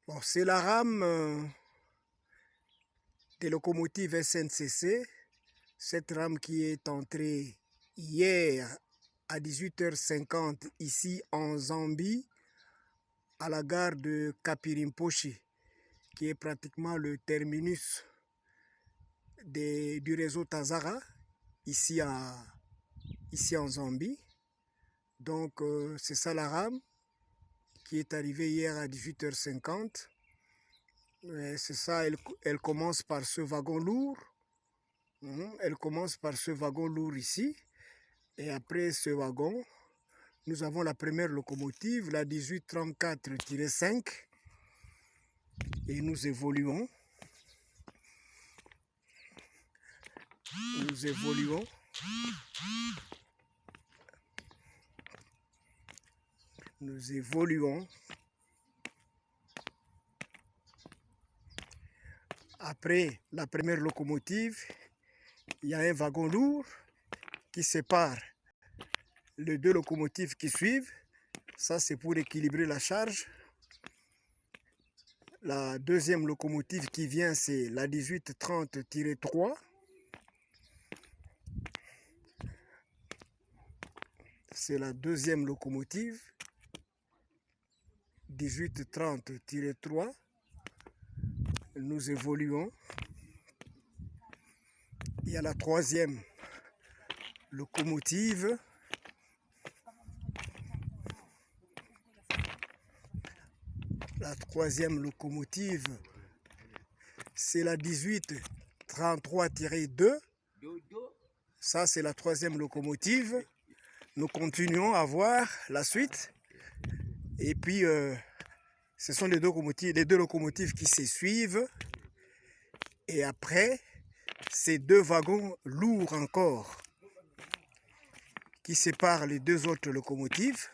Bon, c'est la rame des locomotives SNCC. Cette rame qui est entrée hier à 18h50 ici en Zambie, à la gare de Kapirimposhi, qui est pratiquement le terminus du réseau Tazara, ici en Zambie. Donc c'est ça la rame qui est arrivée hier à 18h50. C'est ça, elle commence par ce wagon lourd. Elle commence par ce wagon lourd ici. Et après ce wagon, nous avons la première locomotive, la 1834-5. Et nous évoluons. Nous évoluons. Nous évoluons. Après la première locomotive, il y a un wagon lourd qui sépare les deux locomotives qui suivent. Ça, c'est pour équilibrer la charge. La deuxième locomotive qui vient, c'est la 1830-3. C'est la deuxième locomotive, 1830-3. Nous évoluons. Il y a la troisième locomotive. La troisième locomotive, c'est la 1833-2. Ça, c'est la troisième locomotive. Nous continuons à voir la suite. Et puis, ce sont les deux locomotives qui se suivent. Et après, ces deux wagons lourds encore qui séparent les deux autres locomotives.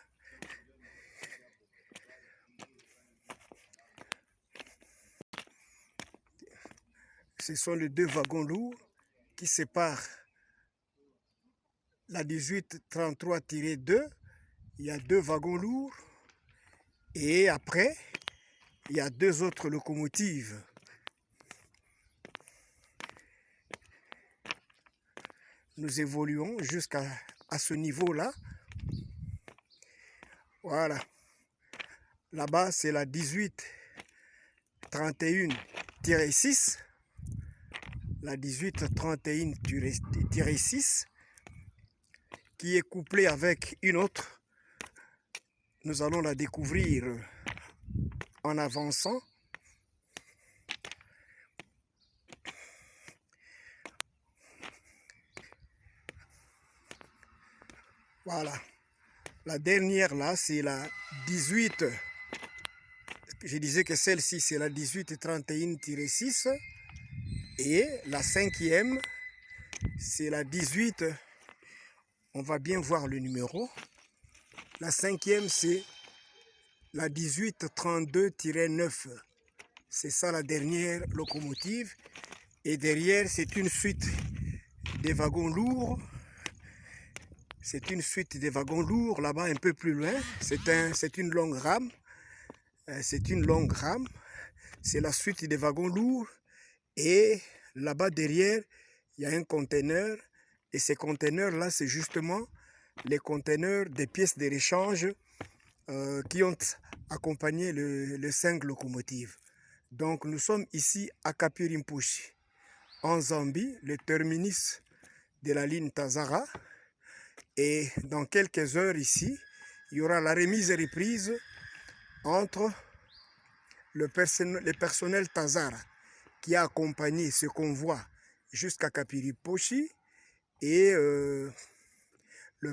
Ce sont les deux wagons lourds qui séparent la 1833-2. Il y a deux wagons lourds. Et après, il y a deux autres locomotives. Nous évoluons jusqu'à ce niveau-là. Voilà. Là-bas, c'est la 1831-6. La 1831-6 qui est couplée avec une autre. Nous allons la découvrir en avançant. Voilà. La dernière là, c'est la 18. Je disais que celle-ci, c'est la 1831-6. Et la cinquième, c'est la 18. On va bien voir le numéro. La cinquième, c'est la 1832-9. C'est ça la dernière locomotive. Et derrière, c'est une suite des wagons lourds. C'est une suite des wagons lourds là-bas un peu plus loin. C'est une longue rame. C'est une longue rame. C'est la suite des wagons lourds. Et là-bas derrière, il y a un conteneur. Et ces conteneurs-là, c'est justement les conteneurs des pièces de rechange qui ont accompagné les 5 locomotives. Donc nous sommes ici à Kapirimposhi, en Zambie, le terminus de la ligne Tazara. Et dans quelques heures ici, il y aura la remise et reprise entre le personnel Tazara qui a accompagné ce convoi jusqu'à Kapirimposhi et le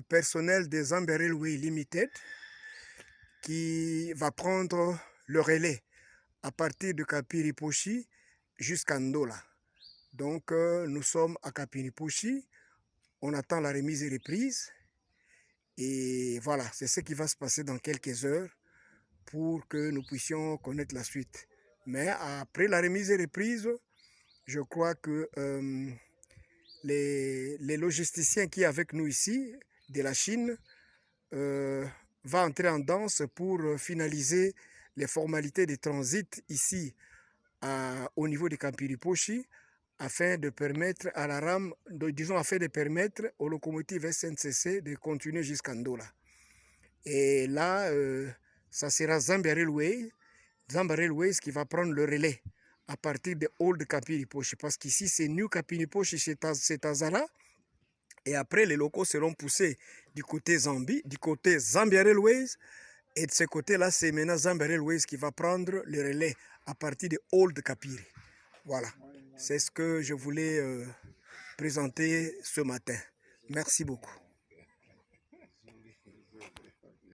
personnel des Zambia Railway Limited qui va prendre le relais à partir de Kapirimposhi jusqu'à Ndola. Donc nous sommes à Kapirimposhi, on attend la remise et reprise et voilà, c'est ce qui va se passer dans quelques heures pour que nous puissions connaître la suite. Mais après la remise et reprise, je crois que les logisticiens qui sont avec nous ici, de la Chine, va entrer en danse pour finaliser les formalités de transit ici au niveau de Kampiriposhi afin de permettre à la rame, afin de permettre aux locomotives SNCC de continuer jusqu'à Ndola. Et là, ça sera Zambia Railways qui va prendre le relais à partir de Old Kampiriposhi, parce qu'ici c'est New Kampiriposhi, c'est Tazara. Et après, les locaux seront poussés du côté Zambia Railways. Et de ce côté-là, c'est maintenant Zambia Railways qui va prendre le relais à partir de Old Kapiri. Voilà, c'est ce que je voulais présenter ce matin. Merci beaucoup.